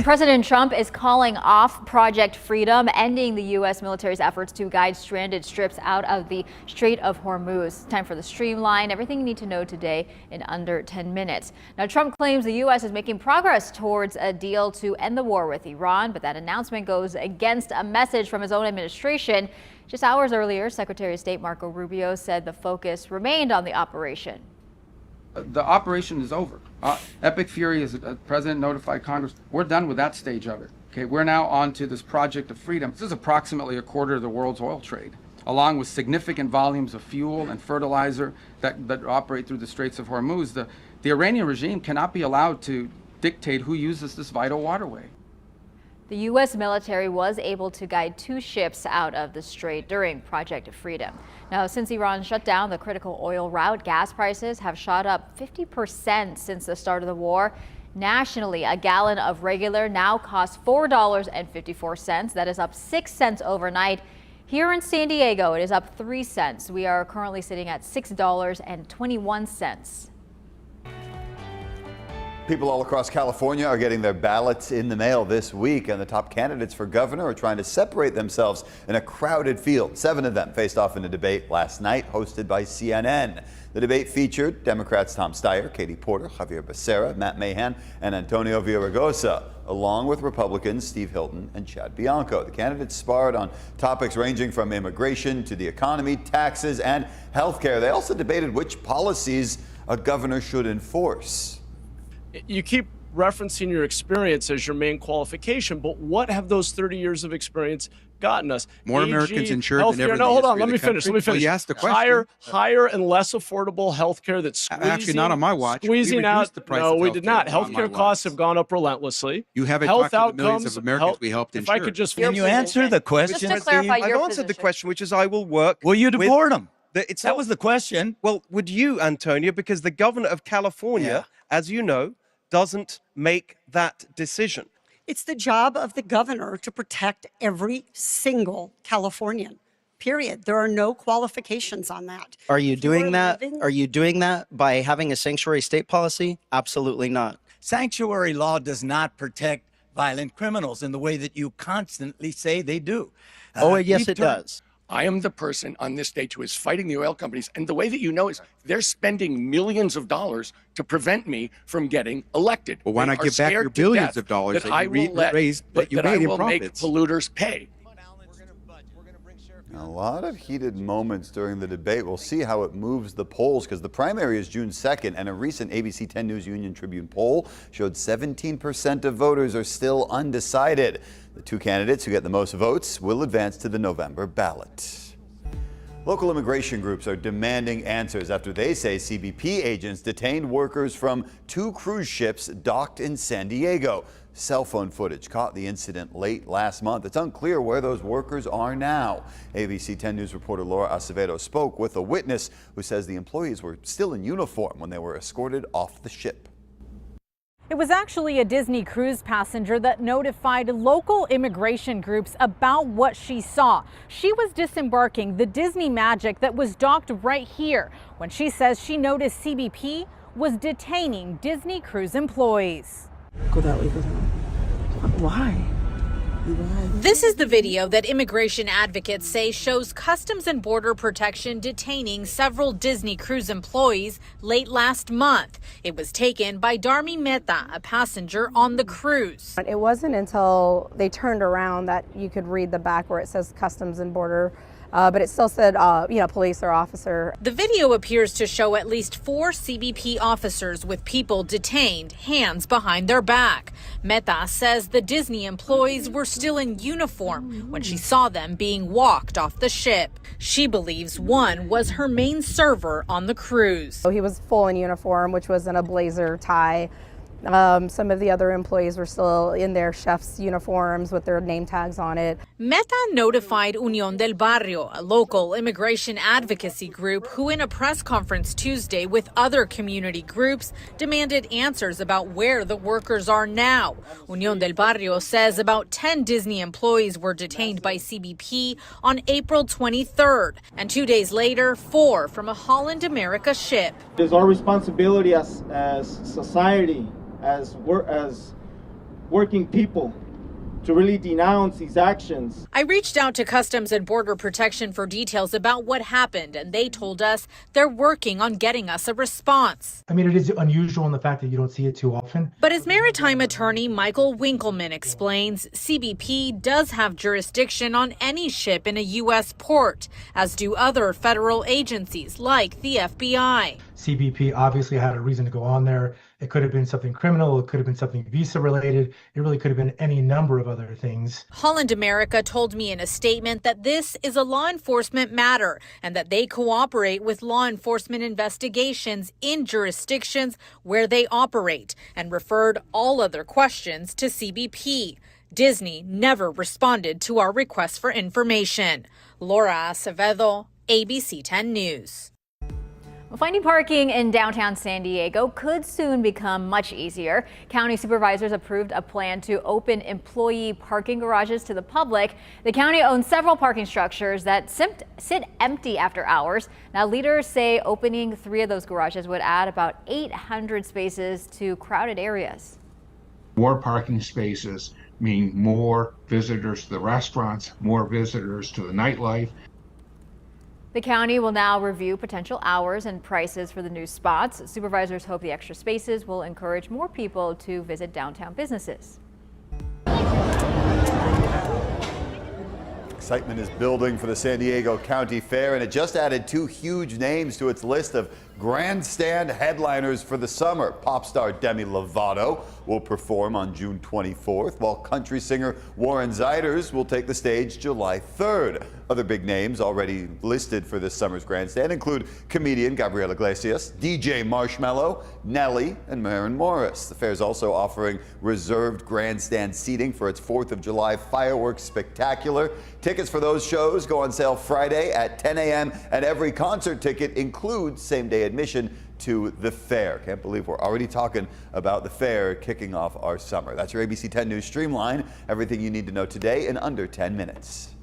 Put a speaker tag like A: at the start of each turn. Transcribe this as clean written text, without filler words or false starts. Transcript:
A: And President Trump is calling off Project Freedom, ending the U.S. military's efforts to guide stranded ships out of the Strait of Hormuz. Time for the Streamline. Everything you need to know today in under 10 minutes. Now, Trump claims the U.S. is making progress towards a deal to end the war with Iran, but that announcement goes against a message from his own administration. Just hours earlier, Secretary of State Marco Rubio said the focus remained on the operation.
B: The operation is over. Epic Fury, as the president notified Congress, we're done with that stage of it. Okay, we're now on to this Project of Freedom. This is approximately a quarter of the world's oil trade, along with significant volumes of fuel and fertilizer that operate through the Straits of Hormuz. The Iranian regime cannot be allowed to dictate who uses this vital waterway.
A: The U.S. military was able to guide 2 ships out of the strait during Project Freedom. Now, since Iran shut down the critical oil route, gas prices have shot up 50% since the start of the war. Nationally, a gallon of regular now costs $4.54. That is up 6 cents overnight. Here in San Diego, it is up 3 cents. We are currently sitting at $6.21.
C: People all across California are getting their ballots in the mail this week, and the top candidates for governor are trying to separate themselves in a crowded field. 7 of them faced off in a debate last night, hosted by CNN. The debate featured Democrats Tom Steyer, Katie Porter, Javier Becerra, Matt Mahan, and Antonio Villaraigosa, along with Republicans Steve Hilton and Chad Bianco. The candidates sparred on topics ranging from immigration to the economy, taxes, and health care. They also debated which policies a governor should enforce.
D: You keep referencing your experience as your main qualification, but what have those 30 years of experience gotten us?
E: More Americans insured than ever.
D: No, hold on. Let me finish.
E: Well, you asked the question.
D: Higher and less affordable health care that's squeezing.
E: Actually, not on my watch.
D: Squeezing out.
E: The price
D: no, we
E: of
D: did not.
E: healthcare
D: Healthcare costs have gone up relentlessly.
E: You haven't
D: health
E: talked to the millions
D: outcomes,
E: of Americans we helped insure.
D: If I could just
F: Can you answer the question?
A: Just to clarify
F: Steve?
A: your
G: I've answered the question, which is I will work.
F: Will you deport them?
G: That
F: was the question.
G: Well, would you, Antonio, because the governor of California, as you know, doesn't make that decision.
H: It's the job of the governor to protect every single Californian, period. There are no qualifications on that.
I: Are you doing that? Are you doing that by having a sanctuary state policy? Absolutely not.
F: Sanctuary law does not protect violent criminals in the way that you constantly say they do.
I: Yes, it does.
J: I am the person on this stage who is fighting the oil companies. And the way that you know is they're spending millions of dollars to prevent me from getting elected.
E: Well, why not give back your billions of dollars that you raised that you made in profits?
J: Make polluters pay.
C: A lot of heated moments during the debate. We'll see how it moves the polls, because the primary is June 2nd, and a recent ABC 10 News Union Tribune poll showed 17% of voters are still undecided. The 2 candidates who get the most votes will advance to the November ballot. Local immigration groups are demanding answers after they say CBP agents detained workers from 2 cruise ships docked in San Diego. Cell phone footage caught the incident late last month. It's unclear where those workers are now. ABC 10 News reporter Laura Acevedo spoke with a witness who says the employees were still in uniform when they were escorted off the ship.
K: It was actually a Disney cruise passenger that notified local immigration groups about what she saw. She was disembarking the Disney Magic that was docked right here when she says she noticed CBP was detaining Disney cruise employees.
L: Go that way, go that way. Why?
K: This is the video that immigration advocates say shows Customs and Border Protection detaining several Disney cruise employees late last month. It was taken by Darmi Mehta, a passenger on the cruise.
M: It wasn't until they turned around that you could read the back where it says Customs and Border. But it still said, police or officer.
K: The video appears to show at least 4 CBP officers with people detained, hands behind their back. Mehta says the Disney employees were still in uniform when she saw them being walked off the ship. She believes one was her main server on the cruise.
M: So he was full in uniform, which was in a blazer tie. Some of the other employees were still in their chef's uniforms with their name tags on it.
K: Mehta notified Unión del Barrio, a local immigration advocacy group who in a press conference Tuesday with other community groups demanded answers about where the workers are now. Unión del Barrio says about 10 Disney employees were detained by CBP on April 23rd, and 2 days later, 4 from a Holland America ship.
N: It is our responsibility as society, as working people to really denounce these actions.
K: I reached out to Customs and Border Protection for details about what happened, and they told us they're working on getting us a response.
O: I mean, it is unusual in the fact that you don't see it too often.
K: But as maritime attorney Michael Winkleman explains, CBP does have jurisdiction on any ship in a U.S. port, as do other federal agencies like the FBI.
O: CBP obviously had a reason to go on there. It could have been something criminal. It could have been something visa related. It really could have been any number of other things.
K: Holland America told me in a statement that this is a law enforcement matter and that they cooperate with law enforcement investigations in jurisdictions where they operate and referred all other questions to CBP. Disney never responded to our request for information. Laura Acevedo, ABC 10 News.
A: Well, finding parking in downtown San Diego could soon become much easier. County supervisors approved a plan to open employee parking garages to the public. The county owns several parking structures that sit empty after hours. Now, leaders say opening 3 of those garages would add about 800 spaces to crowded areas.
P: More parking spaces mean more visitors to the restaurants, more visitors to the nightlife.
A: The county will now review potential hours and prices for the new spots. Supervisors hope the extra spaces will encourage more people to visit downtown businesses.
C: Excitement is building for the San Diego County Fair, and it just added 2 huge names to its list of grandstand headliners for the summer. Pop star Demi Lovato will perform on June 24th, while country singer Warren Ziders will take the stage July 3rd. Other big names already listed for this summer's grandstand include comedian Gabriel Iglesias, DJ Marshmello, Nelly, and Maren Morris. The fair is also offering reserved grandstand seating for its 4th of July fireworks spectacular. Tickets for those shows go on sale Friday at 10 a.m. and every concert ticket includes same-day admission to the fair. Can't believe we're already talking about the fair kicking off our summer. That's your ABC 10 News Streamline. Everything you need to know today in under 10 minutes.